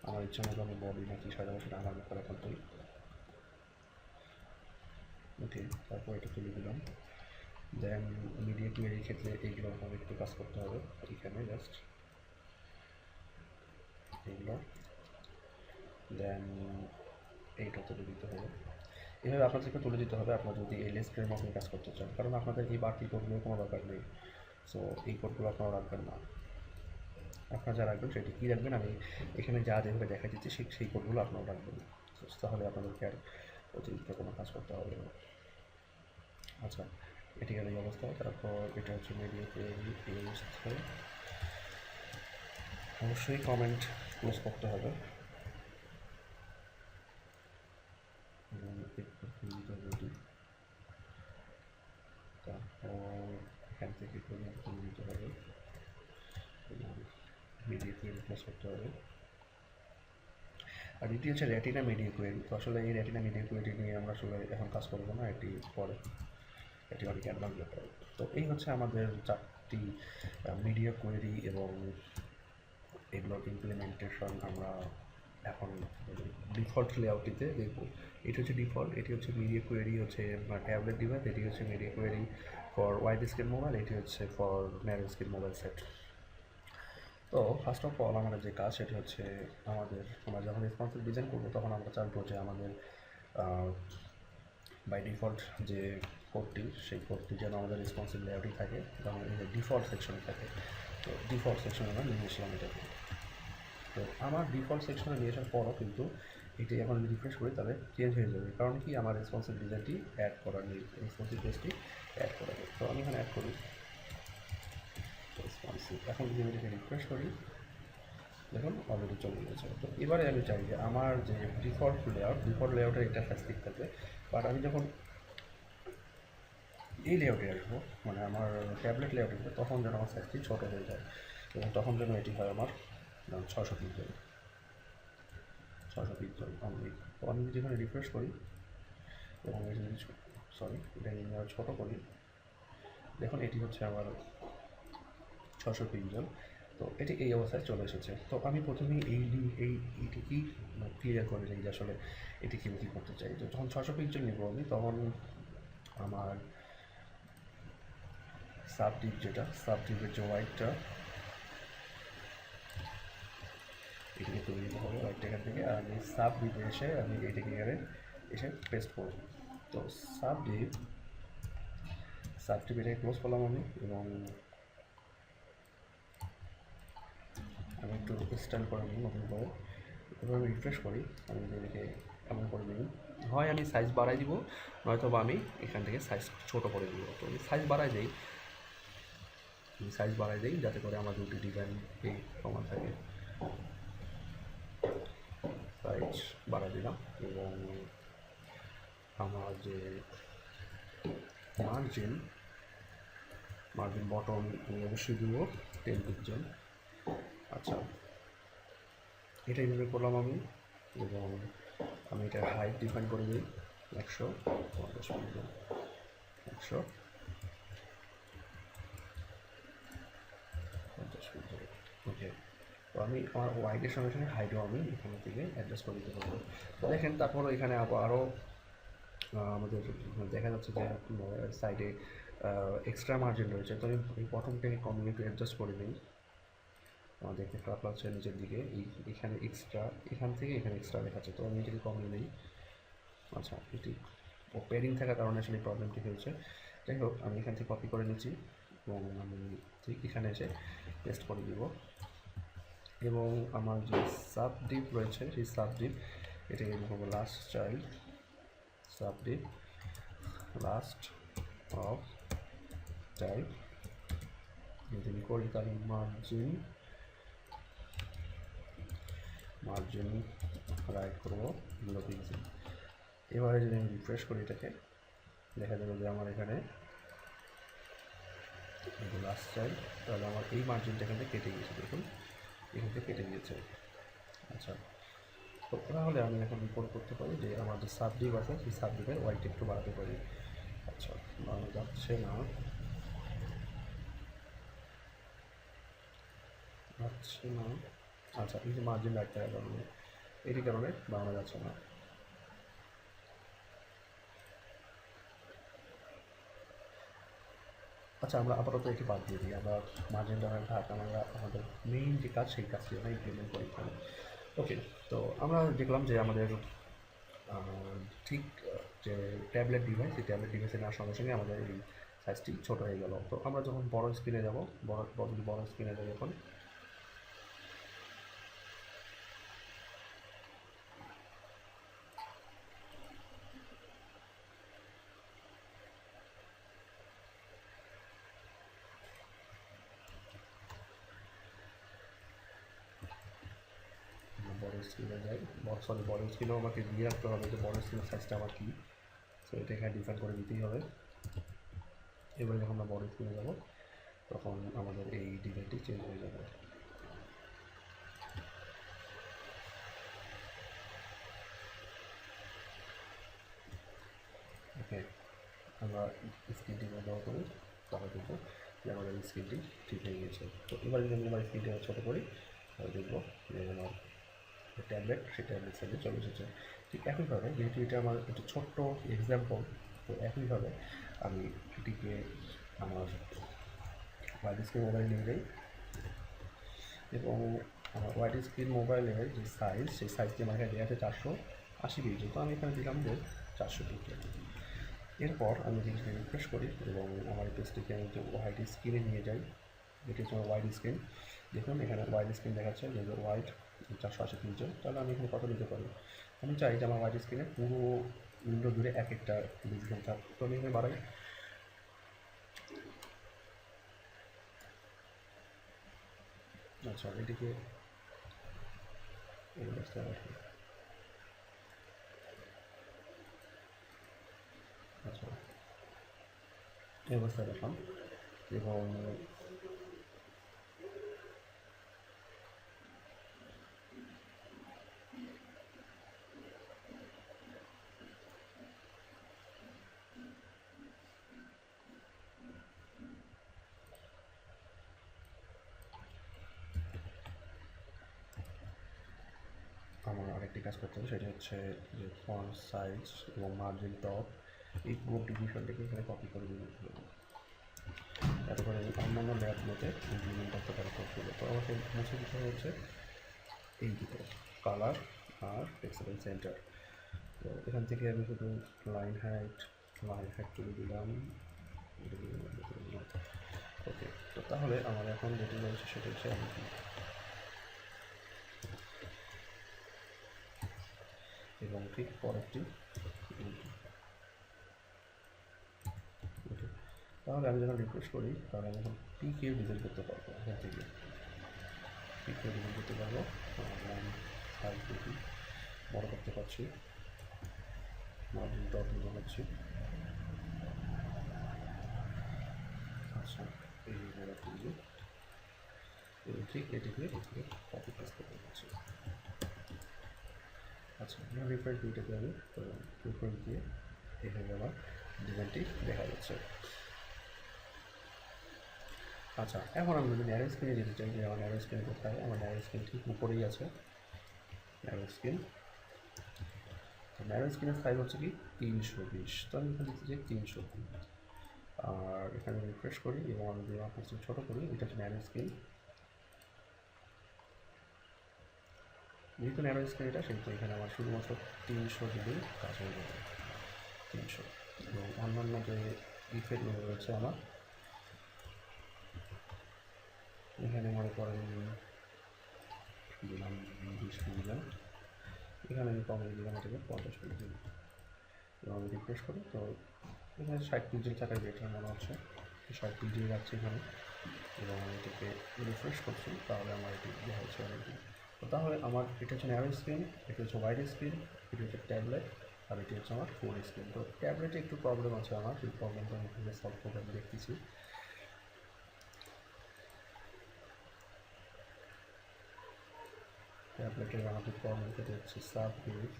আমার ইচ্ছা মতো আমি বডি নাকি সাজাবো সেটা আমার ব্যাপার একান্তই। ওকে, তারপর এটা তুলে দিলাম। দেন মিডিয়া কোয়েরির ক্ষেত্রে এইগুলো আমাদের একটু কাজ করতে হবে, এখানে জাস্ট এইগুলো, দেন এইটা তুলে দিতে হবে। এভাবে আপনাদেরকে তুলে দিতে হবে আপনার যদি এই লেস ফ্রেম আপনি কাজ করতে চান, কারণ আপনাদের এই বাড়তি কোডগুলোর কোনো দরকার নেই। সো এই কোডগুলো আপনারা রাখবেন না। আপনারা যা রাখবেন সেটি কী রাখবেন, আমি এখানে যা যেভাবে দেখা দিচ্ছি সেই কোডগুলো আপনারা রাখবেন, তাহলে আপনাদেরকে আর অতিরিক্ত কোনো কাজ করতে হবে না। আচ্ছা, এটি গেল এই অবস্থা। তারপর এটা হচ্ছে মিডিয়া কোয়েরি, এই অবস্থায় অবশ্যই কমেন্ট ক্লোজ করতে হবে। তারপর এখান থেকে করে নিতে হবে, মিডিয়া কোয়েরি ক্লোজ করতে হবে। আর এটি হচ্ছে রেটিনা মিডিয়া কোয়েরি। তো আসলে এই রেটিনা মিডিয়া কোয়েরি নিয়ে আমরা আসলে এখন কাজ করবো না, এটি পরে, এটি অনেক অ্যাডভান্স ব্যাপার। তো এই হচ্ছে আমাদের 4টি মিডিয়া কোয়েরি এবং এগুলোর ইমপ্লিমেন্টেশন আমরা এখন ডিফল্ট লেআউটটিতে দেখব। এটি হচ্ছে ডিফল্ট, এটি হচ্ছে মিডিয়া কোয়েরি হচ্ছে ট্যাবলেট ডিভাইস, এটি হচ্ছে media query for wide screen mobile, এটি হচ্ছে for narrow screen mobile set. তো ফার্স্ট অফ অল আমাদের যে কাজ সেটি হচ্ছে আমরা যখন রেসপন্সিভ ডিজাইন করবো তখন আমরা চাইবো যে আমাদের বাই ডিফল্ট যে কোডটি, সেই কোডটি যেন আমাদের রেসপন্সিভ লেআউটই থাকে এবং এই যে ডিফল্ট সেকশনে থাকে। তো ডিফল্ট সেকশনে আমরা নিয়ে এসলাম এটাকে। তো আমার ডিফল্ট সেকশনে নিয়ে আসার পরও কিন্তু এটি এখন যদি রিফ্রেশ করি তাহলে চেঞ্জ হয়ে যাবে, কারণ কি আমার রেসপন্সিভ ডিজাইনটি অ্যাড করা নেই, রেসপন্সিভ পেজটি অ্যাড করা নেই। তো আমি এখানে অ্যাড করি রেসপন্সিভ। এখন যদি আমি এটাকে রিফ্রেশ করি দেখুন অলরেডি চলে গেছে। তো এবারে আমি চাই যে আমার যে ডিফল্ট লেআউটের ইন্টারফেস ঠিক থাকবে, বাট আমি যখন এই লেআউটে আসবো, মানে আমার ট্যাবলেট লেআউটে আসবো, তখন যেন আমার সাইজটি ছোটো হয়ে যায় এবং তখন যেন এটি হয় আমার 600 পিক্সেল। তো আমি যেখানে রিফ্রেশ করি এবং এটা যদি এটা নিয়ে ছোটো করি, দেখুন এটি হচ্ছে আমার 600 পিক্সেল। তো এটি এই অবস্থায় চলে এসেছে। তো আমি প্রথমেই এইটিকেই ক্লিয়ার করে নিই যে আসলে এটি কী করতে চাই। তো যখন 600 পিক্সেল নেব আমি, তখন আমার সাবডিপের যে হোয়াইটটা, এটিকে তুলে নিতে হবে হোয়াইটটা এখান থেকে। আর আমি সাবডিপে এসে আমি এটিকে এখানে এসে পেস্ট করব। তো সাবডিপ এটাকে ক্লোজ করলাম আমি, এবং আমি একটু স্টাইল করে নিই নতুন করে। এবার আমি রিফ্রেশ করি, আমি এটাকে এমন করে দিই, হয় আমি সাইজ বাড়াই দিব, নয়তো বা আমি এখান থেকে সাইজ ছোটো করে দিব। তো আমি সাইজ বাড়াই দিই যাতে করে আমার দুটি ডিজাইন সমান থাকে। সাইজ বাড়াই দিলাম এবং আমার যে মার্জিন বটম অবশ্যই দিব 10 পিক্সেল। আচ্ছা, এটা এইভাবে করলাম আমি, এবং আমি এটা হাইট ডিফাইন করে দিই 150 পিক্সেল, 150 পিক্সেল। ওকে, তো আমি আমার ওয়াইডের সঙ্গে সঙ্গে হাইটও আমি এখান থেকে অ্যাডজাস্ট করে দিতে পারবো। তো দেখেন তারপরও এখানে আরও আমাদের দেখা যাচ্ছে যে সাইডে এক্সট্রা মার্জিন রয়েছে। তো আমি এই বটমটাকে কমিয়ে একটু অ্যাডজাস্ট করে নিই। আমার দেখতে খারাপ লাগছে নিচের দিকে, এখানে এক্সট্রা, এখান থেকে এখানে এক্সট্রা দেখাচ্ছে, তো আমি এটাকে কমিয়ে নিই। আচ্ছা, এটি পেয়ারিং থাকার কারণে আসলে এই প্রবলেমটি হয়েছে। যাই হোক, আমি এখান থেকে কপি করে নিচ্ছি এবং আমি ঠিক এখানে এসে পেস্ট করে দিব। এবং আমার যে সাবডিপ রয়েছে সেই সাবডিপ, এটাকে আমি করবো লাস্ট চাইল্ড সাবডিপ, লাস্ট অফ চাইল্ড। যদি আমি করি তাহলে মার্জিন রাইট করবো 0 পিক্সেল। এবারে যদি আমি রিফ্রেশ করি এটাকে, দেখা যাবে যে আমার এখানে লাস্ট চাইল্ড, তাহলে আমার এই মার্জিনটা এখান থেকে কেটে গিয়েছে, দেখুন এখান থেকে কেটে গিয়েছে। আচ্ছা, তো তাহলে আমি এখন রিপোর্ট করতে পারি যে আমার যে সাবডিপ আছে সেই সাবডিপের ওয়াইট একটু বাড়াতে পারি। আচ্ছা, বাড়ানো যাচ্ছে না, আচ্ছা, এই যে মার্জিন রাইট থাকার কারণে এটির কারণে বানানো যাচ্ছে না। আচ্ছা, আমরা আপাতত এটি বাদ দিয়ে দিই। আমরা মার্জিনটা থাক, আমরা আমাদের মেইন যে কাজ সেই কাজটি আমরা ইমপ্লিমেন্ট করি এখানে। ওকে, তো আমরা দেখলাম যে আমাদের ঠিক যে ট্যাবলেট ডিভাইস, এই ট্যাবলেট ডিভাইসে নেওয়ার সঙ্গে সঙ্গে আমাদের এই সাইজটি ছোটো হয়ে গেল। তো আমরা যখন বড় স্ক্রিনে যাব, বড় স্ক্রিনে যাই এখন। বড় স্ক্রিনে যাই, বড় স্ক্রিনেও আমাকে দিয়ে রাখতে হবে যে বড় স্ক্রিনের সাইজটা আমার কী। তো এটা এখানে ডিফাইন করে দিতেই হবে। এবারে যখন আমরা বড় স্ক্রিনে যাব তখন আমাদের এই ডিজাইনটি চেঞ্জ হয়ে যাবে। ওকে, আমরা স্ক্রিনটি ব্যবহার করি, তাহলে দেখবো যে আমাদের স্ক্রিনটি ঠিক হয়ে গিয়েছে। তো এবার যদি আমি আমার স্ক্রিনটি ছোটো করি তাহলে দেখবো যে আমার ট্যাবলেট, সেই ট্যাবলেট সাইজে চলে এসেছে। ঠিক একইভাবে, যেহেতু এটা আমার একটু ছোট্ট এক্সাম্পল, তো একইভাবে আমি এটিকে আমার ওয়াইড স্ক্রিন মোবাইলে নিয়ে যাই এবং আমার ওয়াইড স্ক্রিন মোবাইলের যে সাইজ, সেই সাইজটি আমার এখানে দেওয়া আছে 480 পিক্সেল। তো আমি এখানে দিলাম যে 400 পিক্সেল। এরপর আমি জিনিসটা রিফ্রেশ করি এবং আমার পেজটিকে আমি ওয়াইড স্ক্রিনে নিয়ে যাই, যেটি হচ্ছে আমার ওয়াইড স্ক্রিন। দেখুন এখানে ওয়াইড স্ক্রিন দেখাচ্ছে যে ওয়াইড 480 পিক্সেল। তাহলে আমি এখানে কত দিতে পারি? আমি চাই যে আমার ওয়াইড স্ক্রিনে পুরো উইন্ডো জুড়ে এক একটা ডিভিশন থাক। তো আমি এখানে বাড়াই। আচ্ছা, এটিকে এই অবস্থায় রাখি। আচ্ছা, এই অবস্থায় রাখলাম এবং আমার আরেকটি কাজ করতে হবে, সেটি হচ্ছে যে ফন্ট সাইজ এবং মার্জিন টপ, এই পুরো ডিভিশনটাকে এখানে কপি করে দিতে হবে। এত করে আমি অন্যান্য ল্যাবগুলোতে ইমপ্লিমেন্ট করতে পারি সবগুলো। তো আমাকে মুছে দিতে হচ্ছে এই দুটো, কালার আর পিক্সেল সেন্টার। তো এখান থেকে আমি শুধু লাইন হাইট তুলে দিলাম। ওকে, তো তাহলে আমার এখন যেটি রয়েছে সেটা হচ্ছে আমি এবং ঠিক পরেরটি। ওকে, তাহলে আমি যখন রিফ্রেশ করি তাহলে আমি এখন পিকেও ডিজাইন করতে পারবো। এখান থেকে পিকেও ডিজাইন করতে পারবো। সাইজ দেখি বড় করতে পারছি, মার্জিন টপ নিয়ে বানাচ্ছি। আচ্ছা, এই বড় তুলি এবং ঠিক এটিকে কপি পেস্ট করতে পারছি। আচ্ছা, রিফ্রেশ দুইটাকে আমি রিফ্রেশ দিয়ে এখানে আমার ডিজাইনটি দেখা যাচ্ছে। আচ্ছা, এখন আমি যদি ন্যারো স্ক্রিনে যেতে চাই, যে আমার ন্যারো স্ক্রিন কোথায়? আমার ন্যারো স্ক্রিন ঠিক উপরেই আছে, ন্যারো স্ক্রিন। তো ন্যারো স্ক্রিনের সাইজ হচ্ছে কি 320। তো আমি এখানে দিচ্ছি যে 320, আর এখানে রিফ্রেশ করি এবং আমি যদি আমার পেজটি ছোটো করি, এটা হচ্ছে ন্যারো স্ক্রিন। যেহেতু ন্যারো স্ক্রিন এটা, সেহেতু এখানে আমার শুধুমাত্র 300 দিলেই কাজ হয়ে যাবে, 300। এবং অন্যান্য যে ইফেক্টগুলো রয়েছে আমার এখানে মনে করেন দিলাম 20 দিলাম, এখানে আমি কমিয়ে দিলাম এটাকে 50 দিলাম এবং আমি রিফ্রেশ করি। তো এখানে 60 পিক্সেল থাকার বেটার মনে হচ্ছে, 60 পিক্সেল যাচ্ছে এখানে এবং আমি এটাকে রিফ্রেশ করছি, তাহলে আমার এটি দেখা হচ্ছে অনেকটি। তো তাহলে আমার এটা হচ্ছে ন্যারো স্ক্রিন, এটা হচ্ছে ওয়াইড স্ক্রিন, এটা হচ্ছে ট্যাবলেট, আর এটি হচ্ছে আমার ফুল স্ক্রিন। তো ট্যাবলেটে একটু প্রবলেম আছে আমার, সেই প্রবলেমটা আমি এখানে সলভ করে আমি দেখতেছি। ট্যাবলেটের আমাদের প্রবলেম সেটা হচ্ছে সাব পেজ।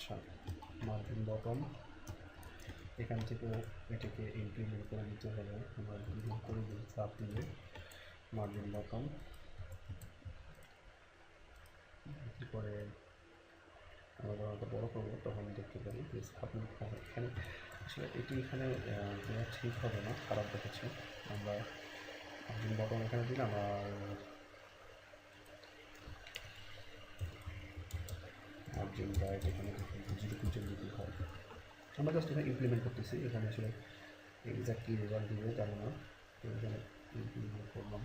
আচ্ছা, মার্জিন বটম এখান থেকেও এটাকে ইমপ্লিমেন্ট করে দিতে হবে। আমরা ইমপ্লিমেন্ট করে দিই সাব দিয়ে মার্জিন বটম, পরে আমরা যখন একটা বড়ো করবো তখন দেখতে পারি যে সাব এখানে আসলে এটি এখানে দেওয়া ঠিক হবে না, খারাপ দেখাচ্ছে। আমরা মার্জিন বটম এখানে দিলাম আর মার্জিন রাইট এখানে 0.0 হয়। আমরা জাস্ট এখানে ইমপ্লিমেন্ট করতেছি, এখানে আসলে এক্সাক্ট কী রেজাল্ট দিবে জানি না, তো এখানে ইমপ্লিমেন্ট করলাম।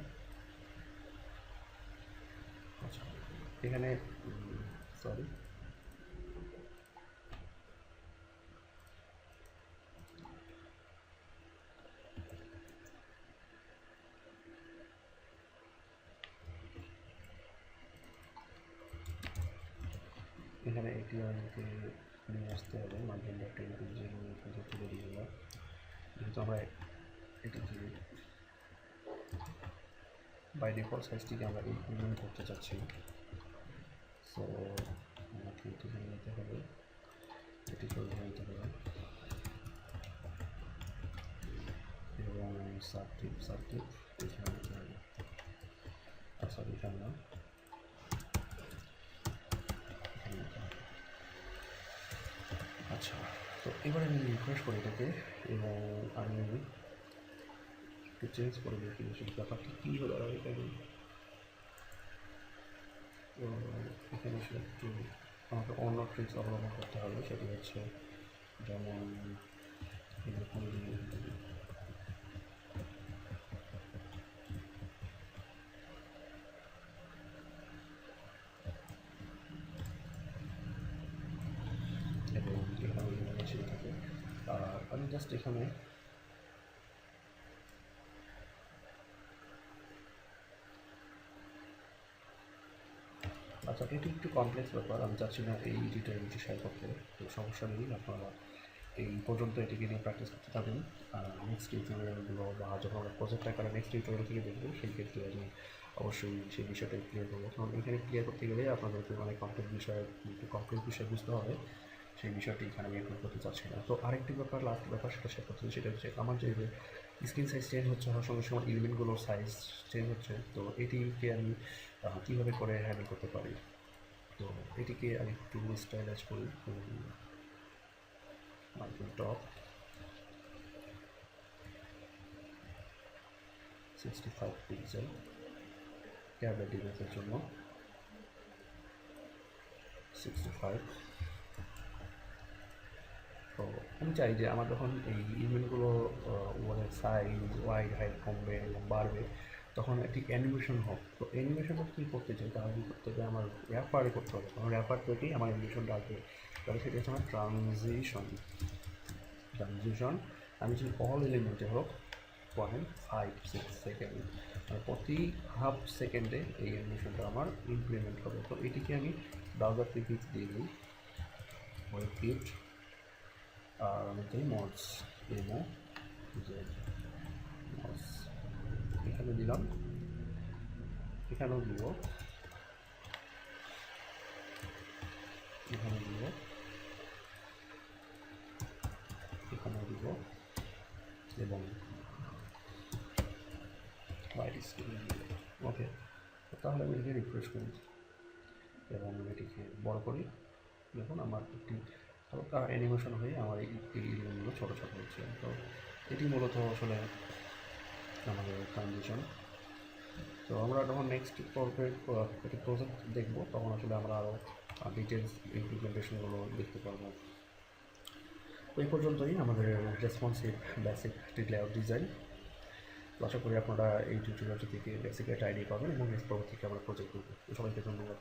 আচ্ছা, এখানে সরি এখানে এটি আমাকে নিয়ে আসতে হবে, মার্জিনটা 10.0 তুলে দিয়ে দেওয়া, যেহেতু আমরা এটিকে বাই ডিফল্ট সাইজটিকে আমরা ইমপ্লিমেন্ট করতে চাচ্ছি। সো আমাকে এটি নিতে হবে, এটি করে নিতে হবে এবং সাবটিপ এখানে নিতে হবে। সরি এখানে না, এখানে নিতে হবে। আচ্ছা, তো এবারে আমি রিফ্রেশ করি এটাকে এবং আমি একটু চেঞ্জ করে দেখি ব্যাপারটা কী হলো এখানে। এখানে আসলে একটু আমাকে অন্য ট্রিক্স অবলম্বন করতে হবে, সেটি হচ্ছে যেমন এরকম এবং এখানে এসে থাকে। আর আমি জাস্ট এখানে আচ্ছা, এটি একটু কমপ্লেক্স ব্যাপার, আমি চাচ্ছি না এই টিউটোরিয়ালটি শেয়ার করতে, তো সমস্যা নেই, আপনারা এই পর্যন্ত এটিকে নিয়ে প্র্যাকটিস করতে থাকুন। আর নেক্সট টিউটোরিয়ালগুলো বা যখন আমরা প্রজেক্ট আকারে নেক্সট টিউটোরিয়াল থেকে দেখবো সেই ক্ষেত্রে আমি অবশ্যই সেই বিষয়টা ক্লিয়ার করবো, কারণ এখানে ক্লিয়ার করতে গেলে আপনাদেরকে অনেক কমপ্লেক্স বিষয় বুঝতে হবে, সেই বিষয়টি এখানে আমি এখন করতে চাচ্ছি না। তো আরেকটি ব্যাপার, লাস্ট ব্যাপার সেটা শেয়ার করতে, সেটা হচ্ছে আমার যে স্ক্রিন সাইজ চেঞ্জ হচ্ছে হওয়ার সঙ্গে সঙ্গে এলিমেন্টগুলোর সাইজ চেঞ্জ হচ্ছে, তো এটিকে আমি কীভাবে করে হ্যান্ডেল করতে পারি। তো এটিকে আমি একটু স্টাইলাইজ করি, মার্জিন টপ 65 পিক্সেল ক্যামেরা ডিভাইসের জন্য 65। তো আমি চাই যে আমার যখন এই ইমেলগুলো ওদের সাইজ ওয়াইড হাইট কমবে এবং বাড়বে তখন একটি অ্যানিমেশন হোক। তো অ্যানিমেশনটা কী করতে চাই, তাহলে কী করতে হবে, আমার র্যাপারে করতে হবে, কারণ র্যাপার থেকেই আমার অ্যানিমেশনটা আসবে। তাহলে সেটা হচ্ছে আমার ট্রানজিশন আমি যদি অল এলিমেন্টে হোক 0.56 সেকেন্ড, আর প্রতি হাফ সেকেন্ডে এই অ্যানিমেশনটা আমার ইমপ্লিমেন্ট হবে। তো এটিকে আমি ব্রাউজার থেকে দিয়ে দিই ওয়েব কিট, আর আমি দিই মডস মডস এখানে দিলাম, এখানেও দিব, এখানে দিব, এখানেও দিব এবং বাইরে স্ক্রিনে দিব। ওকে, তাহলে আমি এটিকে রিফ্রেশ করি এবং এটিকে বড় করি। দেখুন আমার একটি হালকা অ্যানিমেশন হয়ে আমার এই ইলিমেন্টগুলো ছোটো ছোটো হচ্ছে। তো এটি মূলত আসলে আমাদের ট্রানজিশন। তো আমরা যখন নেক্সট একটি প্রজেক্ট দেখবো তখন আসলে আমরা আরও ডিটেলস ইমপ্লিমেন্টেশনগুলো দেখতে পারবো। তো এই পর্যন্তই আমাদের রেসপন্সিভ বেসিক লেআউট ডিজাইন। আশা করি আপনারা এই টিউটোরিয়ালটি থেকে বেসিক একটা আইডিয়া পাবেন এবং নেক্সট পরবর্তীতে আমরা প্রজেক্ট করবো। সবাইকে ধন্যবাদ।